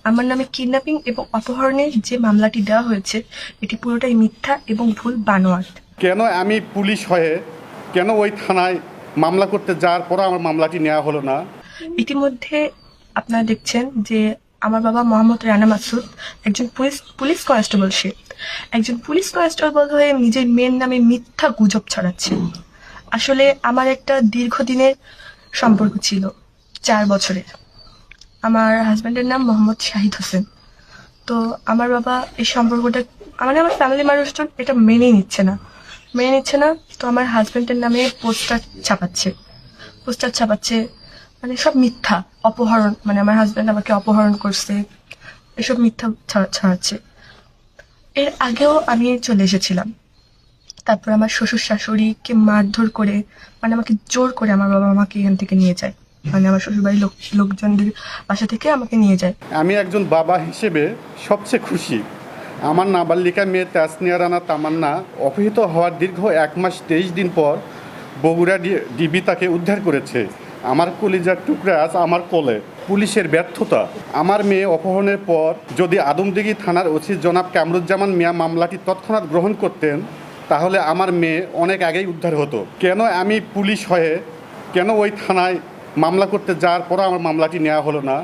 আমার নামে কিডন্যাপিং এবং অপহরণের যে মামলাটি দেওয়া হয়েছে এটি পুরোটাই মিথ্যা এবং ভুল বানোয়াট। কেন আমি পুলিশ হয়ে কেন ওই থানায় মামলা করতে যাওয়ার পরও আমার মামলাটি নেওয়া হলো না? ইতিমধ্যে আপনারা দেখছেন যে আমার বাবা মোহাম্মদ রানা মাসুদ একজন পুলিশ কনস্টেবল। সে একজন পুলিশ কনস্টেবল হয়ে নিজের মেয়ের নামে মিথ্যা গুজব ছড়াচ্ছে। আসলে আমার একটা দীর্ঘদিনের সম্পর্ক ছিল, 4 বছরের। আমার হাজব্যান্ডের নাম মোহাম্মদ শাহিদ হোসেন। তো আমার বাবা এই সম্পর্কটা আমার ফ্যামিলির মানুষজন এটা মেনে নিচ্ছে না। তো আমার হাজব্যান্ডের নামে পোস্টার ছাপাচ্ছে, মানে সব মিথ্যা। অপহরণ, মানে আমার হাজব্যান্ড আমাকে অপহরণ করছে, এসব মিথ্যা ছড়াচ্ছে। এর আগেও আমি চলে এসেছিলাম। তারপর আমার শ্বশুর শাশুড়িকে মারধর করে, মানে আমাকে জোর করে আমার বাবা আমাকে এখান থেকে নিয়ে যায়, মানে আমার শ্বশুরবাড়ির লোকজনদের বাসা থেকে আমাকে নিয়ে যায়। আমি একজন বাবা হিসেবে সবচেয়ে খুশি। আমার নাবালিকা মেয়ে তাসনিয়া রানা তামান্না অপহৃত হওয়ার দীর্ঘ 1 মাস 23 দিন পর বগুড়া ডিবি তাকে উদ্ধার করেছে। আমার কলিজার টুকরা আজ আমার কোলে। পুলিশের ব্যর্থতা। আমার মেয়ে অপহরণের পর যদি আদমদিঘি থানার ওসি জনাব কামরুজ্জামান মিয়া মামলাটি তৎক্ষণাৎ গ্রহণ করতেন তাহলে আমার মেয়ে অনেক আগেই উদ্ধার হতো। কেন আমি পুলিশ হয়ে কেন ওই থানায় মামলা করতে যাওয়ার পরও আমার মামলাটি নেওয়া হলো না?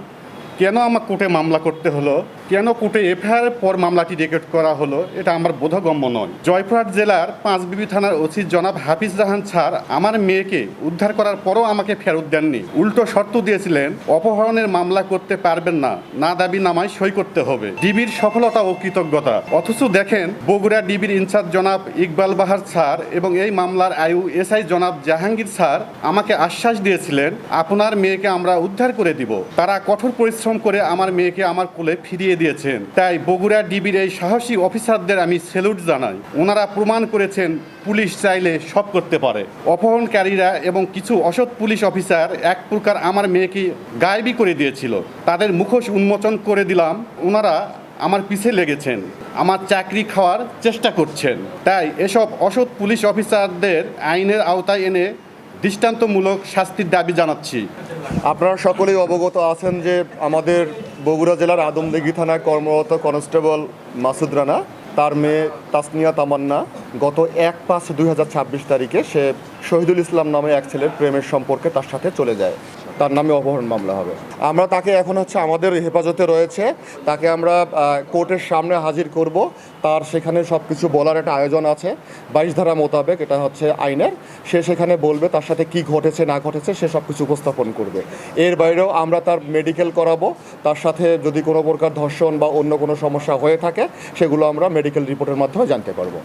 কেন আমার কোর্টে মামলা করতে হলো? কেন কোর্টে এফআইআর পর মামলাটি রেকর্ড করা হলো? এটা আমার বোধগম্য নয়। জয়পুরহাট জেলার পাঁচবিবি থানার ওসি জনাব হাফিজ জাহান স্যার আমার মেয়েকে উদ্ধার করার পরও আমাকে ফেরত দেননি। উল্টো শর্ত দিয়েছিলেন অপহরণের মামলা করতে পারবেন না, না দাবি নামায় সই করতে হবে। ডিবির সফলতা ও কৃতজ্ঞতা। অথচ দেখেন বগুড়া ডিবির ইনচার্জ জনাব ইকবাল বাহার স্যার এবং এই মামলার আয়ু এসআই জনাব জাহাঙ্গীর স্যার আমাকে আশ্বাস দিয়েছিলেন আপনার মেয়েকে আমরা উদ্ধার করে দিব। তারা কঠোর পরিশ্রম করে আমার মেয়েকে আমার কোলে ফিরিয়ে দিয়েছেন। তাই বগুড়া ডিবির এই সাহসী অফিসারদের আমি স্যালুট জানাই। ওনারা প্রমাণ করেছেন পুলিশ চাইলে সব করতে পারে। অপহরণকারীরা এবং কিছু অসৎ পুলিশ অফিসার এক প্রকার আমার মেয়েকে গায়েবী করে দিয়েছিল। তাদের মুখোশ উন্মোচন করে দিলাম। ওনারা আমার পিছে লেগেছেন, আমার চাকরি খাওয়ার চেষ্টা করছেন। তাই এসব অসৎ পুলিশ অফিসারদের আইনের আওতায় এনে দৃষ্টান্তমূলক শাস্তির দাবি জানাচ্ছি। আপনারা সকলেই অবগত আছেন যে আমাদের বগুড়া জেলার আদমদিঘি থানায় কর্মরত কনস্টেবল মাসুদ রানা, তার মেয়ে তাসনিয়া তামান্না গত 1/5/2026 তারিখে সে শহীদুল ইসলাম নামে এক ছেলের প্রেমের সম্পর্কে তার সাথে চলে যায়। তার নামে অপহরণ মামলা হবে। আমরা তাকে এখন আমাদের হেফাজতে রয়েছে। তাকে আমরা কোর্টের সামনে হাজির করব। তার সেখানে সব কিছু বলার একটা আয়োজন আছে 22 ধারা মোতাবেক, এটা আইনের। সে সেখানে বলবে তার সাথে কি ঘটেছে না ঘটেছে, সে সব কিছু উপস্থাপন করবে। এর বাইরেও আমরা তার মেডিকেল করাবো। তার সাথে যদি কোনো প্রকার ধর্ষণ বা অন্য কোনো সমস্যা হয়ে থাকে সেগুলো আমরা মেডিকেল রিপোর্টের মাধ্যমে জানতে পারবো।